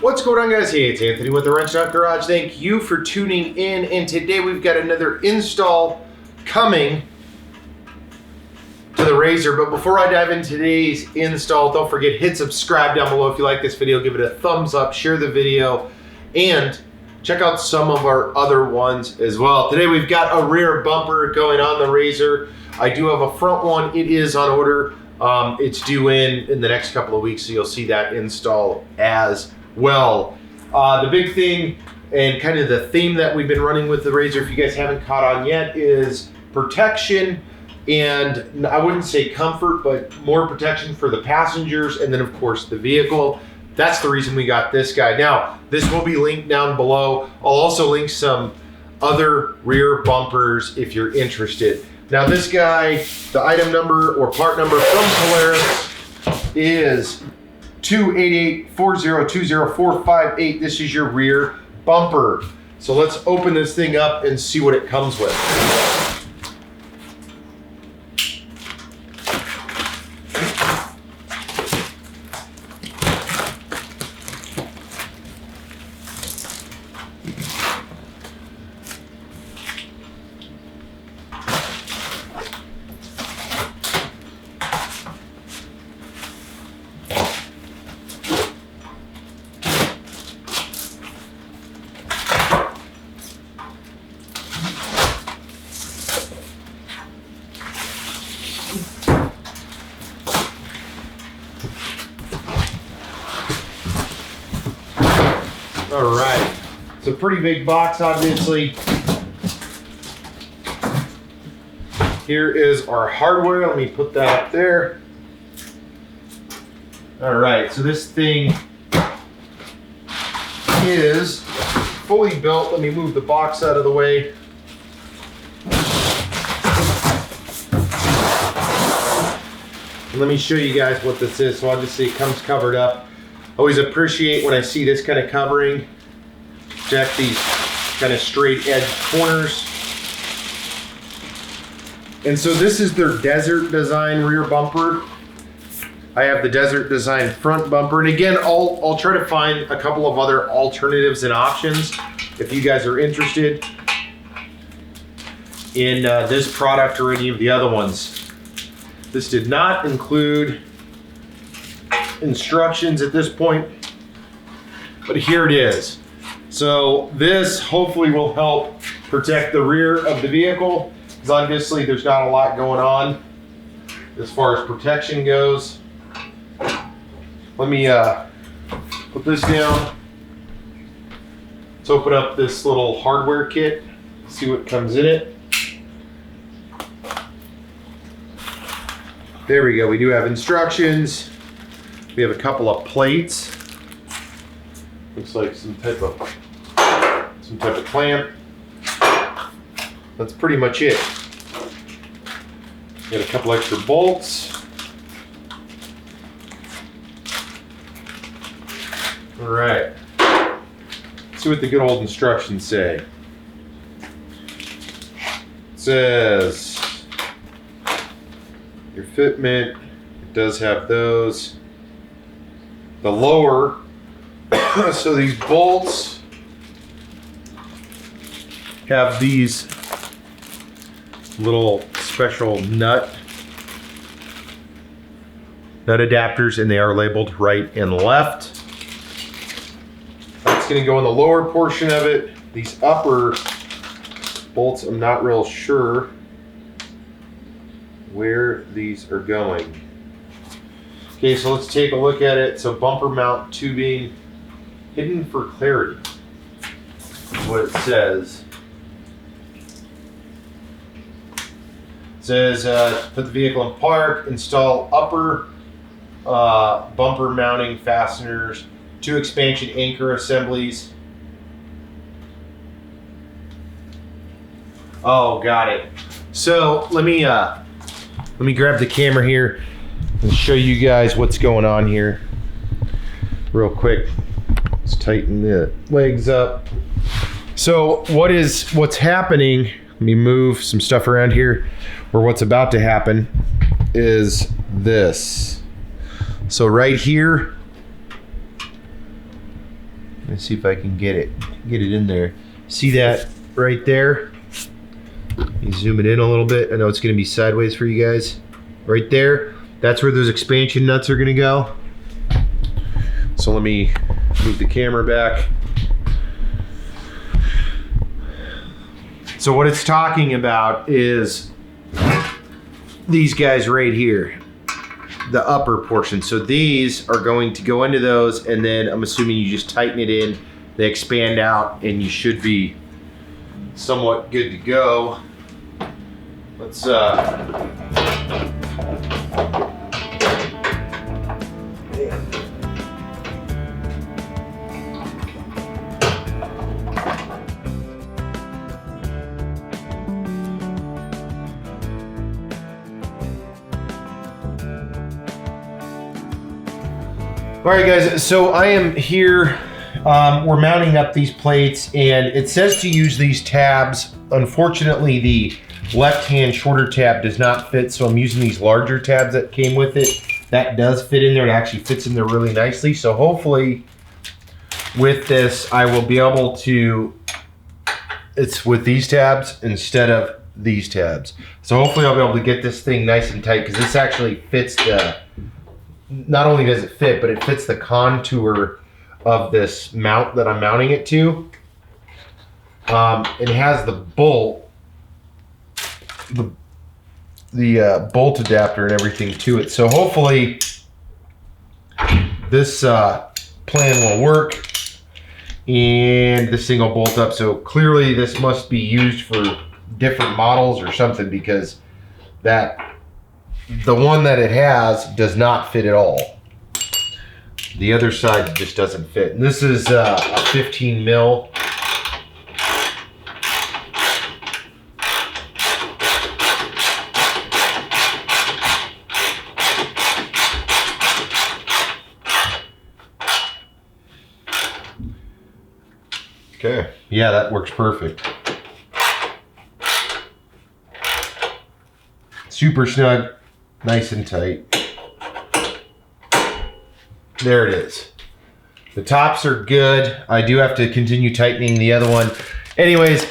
What's going on, guys? Hey, it's Anthony with the Wrench Nut Garage. Thank you for tuning in, and today we've got another install coming to the RZR. But before I dive into today's install, don't forget, hit subscribe down below if you like this video, give it a thumbs up, share the video, and check out some of our other ones as well. Today we've got a rear bumper going on the RZR. I do have a front one. It is on order. It's due in the next couple of weeks, so you'll see that install as well. The big thing and kind of the theme that we've been running with the RZR, if you guys haven't caught on yet, is protection, and I wouldn't say comfort, but more protection for the passengers and then of course the vehicle. That's the reason we got this guy. Now, this will be linked down below. I'll also link some other rear bumpers if you're interested. Now this guy, the item number or part number from Polaris is 288-4020458. This is your rear bumper. So let's open this thing up and see what it comes with. All right, it's a pretty big box, obviously. Here is our hardware. Let me put that up there. All right, so this thing is fully built. Let me move the box out of the way. And let me show you guys what this is. So obviously it comes covered up. Always appreciate when I see this kind of covering. Check these kind of straight edge corners. And so this is their Desert Design rear bumper. I have the Desert Design front bumper. And again, I'll try to find a couple of other alternatives and options if you guys are interested in this product or any of the other ones. This did not include instructions at this point, but here it is. So this hopefully will help protect the rear of the vehicle, because obviously there's not a lot going on as far as protection goes. Let me put this down. Let's open up this little hardware kit, see what comes in it. There we go. We do have instructions. We have a couple of plates. Looks like some type of clamp. That's pretty much it. Got a couple extra bolts. All right. Let's see what the good old instructions say. It says your fitment. It does have those. The lower, so these bolts have these little special nut adapters, and they are labeled right and left. That's going to go in the lower portion of it. These upper bolts, I'm not real sure where these are going. Okay, so let's take a look at it. So bumper mount tubing, hidden for clarity, is what it says. It says, put the vehicle in park, install upper bumper mounting fasteners, 2 expansion anchor assemblies. Oh, got it. So let me grab the camera here and show you guys what's going on here real quick. Let's tighten the legs up. So what's happening, let me move some stuff around here, or what's about to happen is this. So right here, Let's see if I can get it in there. See that right there? You zoom it in a little bit. I know it's gonna be sideways for you guys. Right there, that's where those expansion nuts are gonna go. So let me move the camera back. So what it's talking about is these guys right here, the upper portion. So these are going to go into those, and then I'm assuming you just tighten it in, they expand out, and you should be somewhat good to go. Let's all right, guys, so I am here. We're mounting up these plates, and it says to use these tabs. Unfortunately, the left-hand shorter tab does not fit, so I'm using these larger tabs that came with it. That does fit in there. It actually fits in there really nicely. So hopefully with this, I will be able to, it's with these tabs instead of these tabs. So hopefully I'll be able to get this thing nice and tight, because this actually fits the, not only does it fit, but it fits the contour of this mount that I'm mounting it to. It has the bolt, the bolt adapter and everything to it. So hopefully this plan will work, and this thing will bolt up. So clearly this must be used for different models or something, because that the one that it has does not fit at all. The other side just doesn't fit. And this is a 15 mil. Okay, yeah, that works perfect. Super snug, nice and tight. There it is. The tops are good. I do have to continue tightening the other one. Anyways,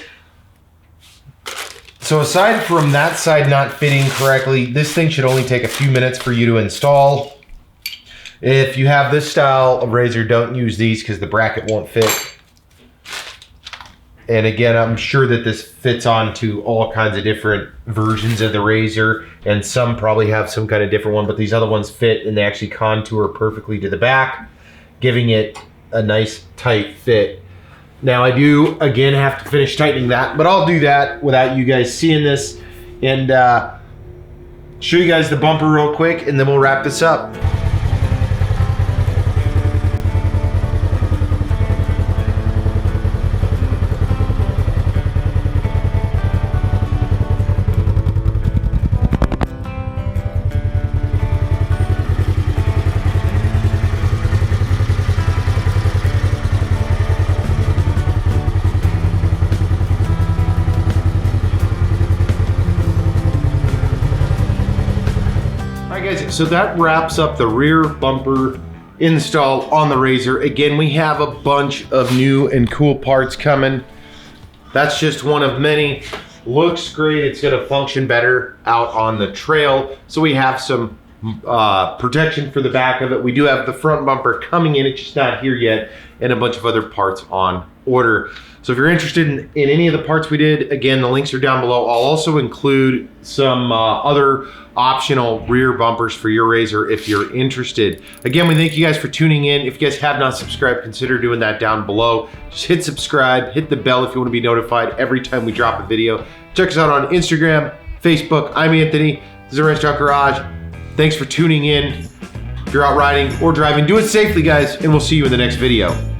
so aside from that side not fitting correctly, this thing should only take a few minutes for you to install. If you have this style of razor, don't use these because the bracket won't fit. And again, I'm sure that this fits onto all kinds of different versions of the razor, and some probably have some kind of different one, but these other ones fit and they actually contour perfectly to the back, giving it a nice tight fit. Now I do, again, have to finish tightening that, but I'll do that without you guys seeing this, and show you guys the bumper real quick, and then we'll wrap this up. So that wraps up the rear bumper install on the RZR. Again, we have a bunch of new and cool parts coming. That's just one of many. Looks great. It's gonna function better out on the trail. So we have some protection for the back of it. We do have the front bumper coming in. It's just not here yet, and a bunch of other parts on order. So if you're interested in any of the parts we did, again, the links are down below. I'll also include some other optional rear bumpers for your RZR if you're interested. Again, we thank you guys for tuning in. If you guys have not subscribed, consider doing that down below. Just hit subscribe, hit the bell if you want to be notified every time we drop a video. Check us out on Instagram, Facebook. I'm Anthony. This is the Wrench Shop Garage. Thanks for tuning in. If you're out riding or driving, do it safely, guys, and we'll see you in the next video.